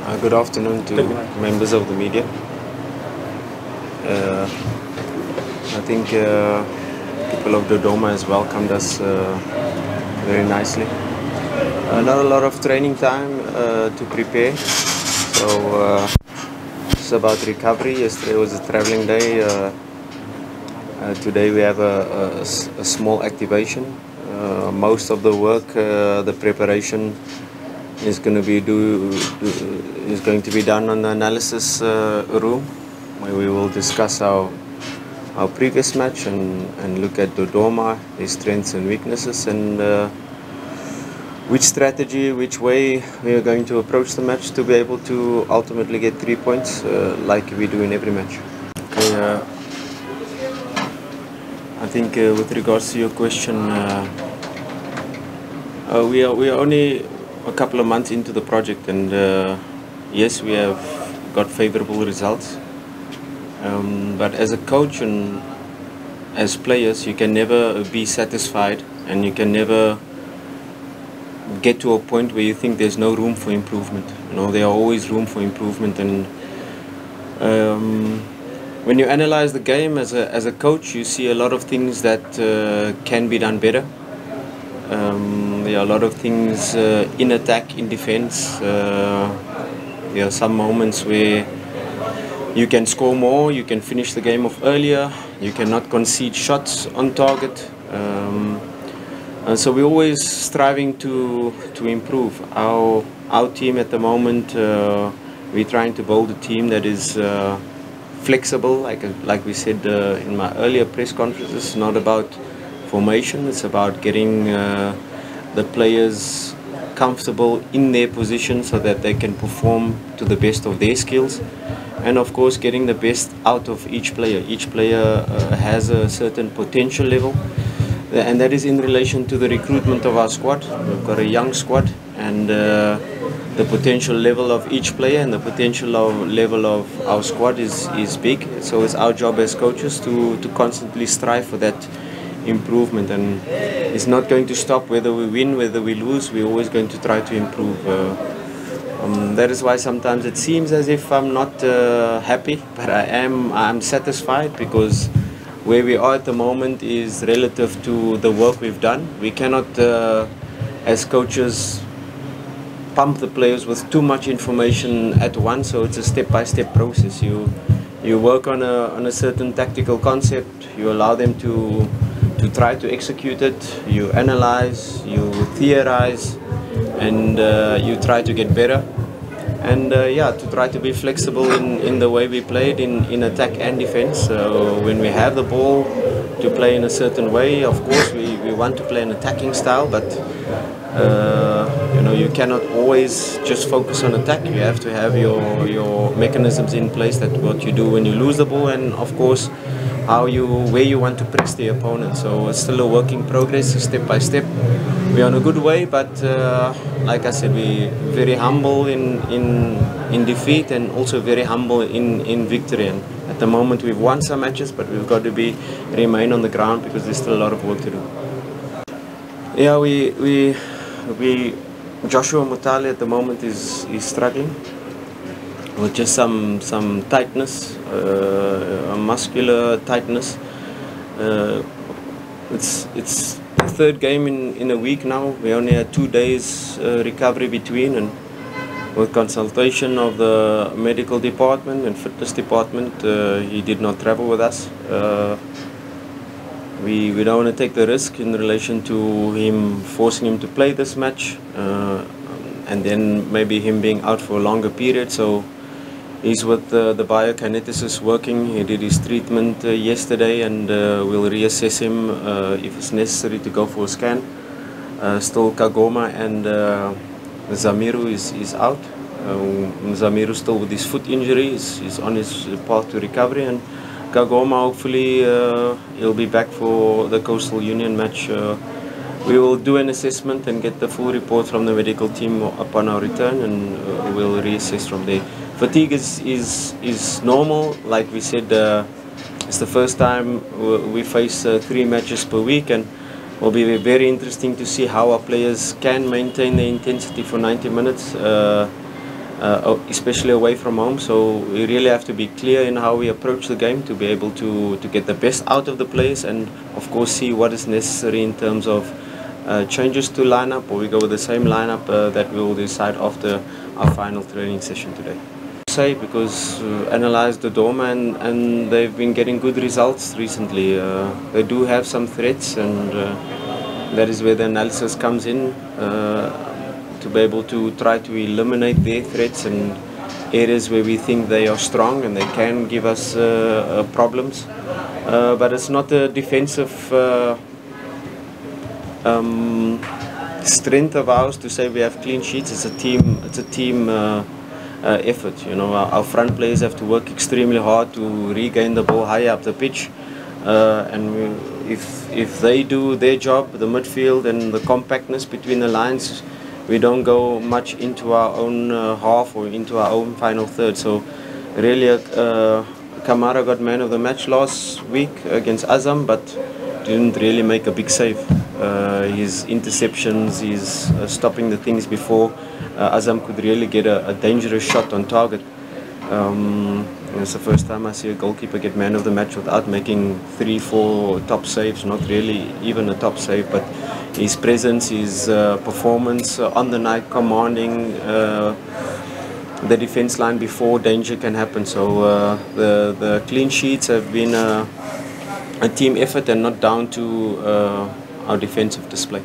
Good afternoon to members of the media. I think people of Dodoma has welcomed us very nicely. Not a lot of training time to prepare, so it's about recovery. Yesterday was a traveling day. Today we have a small activation. Most of the work, the preparation, is going to be done on the analysis room, where we will discuss our previous match and look at Dodoma, their strengths and weaknesses, and which strategy, which way we are going to approach the match to be able to ultimately get 3 points, like we do in every match. Okay, I think with regards to your question, we are only a couple of months into the project, and yes, we have got favorable results, but as a coach and as players, you can never be satisfied, and you can never get to a point where you think there's no room for improvement. You know, there are always room for improvement, and when you analyze the game as a coach, you see a lot of things that can be done better. There are a lot of things in attack, in defense. There are some moments where you can score more, you can finish the game off earlier, you cannot concede shots on target. And so we're always striving to improve. Our team at the moment, we're trying to build a team that is flexible, like we said in my earlier press conferences. It's not about formation, it's about getting the players comfortable in their position so that they can perform to the best of their skills, and of course getting the best out of each player. Each player has a certain potential level, and that is in relation to the recruitment of our squad. We've got a young squad, and the potential level of each player and the potential level of our squad is big. So it's our job as coaches to constantly strive for that improvement, and it's not going to stop whether we win, whether we lose. We're always going to try to improve. That is why sometimes it seems as if I'm not happy, but I'm satisfied, because where we are at the moment is relative to the work we've done. We cannot, as coaches, pump the players with too much information at once. So it's a step-by-step process. You work on a certain tactical concept. You allow them to try to execute it. You analyze, you theorize, and you try to get better. And to try to be flexible in the way we played in attack and defense. When we have the ball to play in a certain way, of course we want to play an attacking style, but you cannot always just focus on attack. You have to have your mechanisms in place, that what you do when you lose the ball, and of course where you want to press the opponent. So it's still a work in progress, step by step. We're on a good way, but like I said, we're very humble in defeat, and also very humble in victory. And at the moment we've won some matches, but we've got to remain on the ground, because there's still a lot of work to do. Yeah, we Joshua Mutale at the moment is struggling with just some tightness, a muscular tightness. It's the third game in a week now. We only had 2 days recovery between, and with consultation of the medical department and fitness department, he did not travel with us. We don't want to take the risk in relation to forcing him to play this match, and then maybe him being out for a longer period. So he's with the biokineticist working. He did his treatment yesterday, and we'll reassess him if it's necessary to go for a scan. Still Kagoma and Zamiru is out. Zamiru still with his foot injury. He's on his path to recovery, and Kagoma, hopefully he'll be back for the Coastal Union match. We will do an assessment and get the full report from the medical team upon our return, and we'll reassess from there. Fatigue is normal. Like we said, it's the first time we face 3 matches per week, and it will be very interesting to see how our players can maintain the intensity for 90 minutes. especially away from home. So we really have to be clear in how we approach the game to be able to get the best out of the players, and of course see what is necessary in terms of changes to lineup, or we go with the same lineup that we will decide after our final training session today. Say because analyze the Doma, and they've been getting good results recently. They do have some threats, and that is where the analysis comes in, to be able to try to eliminate their threats and areas where we think they are strong and they can give us problems. But it's not a defensive strength of ours to say we have clean sheets. It's a team. It's a team effort. You know, our front players have to work extremely hard to regain the ball high up the pitch, and if they do their job, the midfield and the compactness between the lines, we don't go much into our own half or into our own final third. So really, Camara got man of the match last week against Azam, but didn't really make a big save. His interceptions, his stopping the things before Azam could really get a dangerous shot on target. It's the first time I see a goalkeeper get man of the match without making 3-4 top saves, not really even a top save, but his presence, his performance on the night, commanding the defense line before danger can happen. So the clean sheets have been a team effort and not down to our defensive display.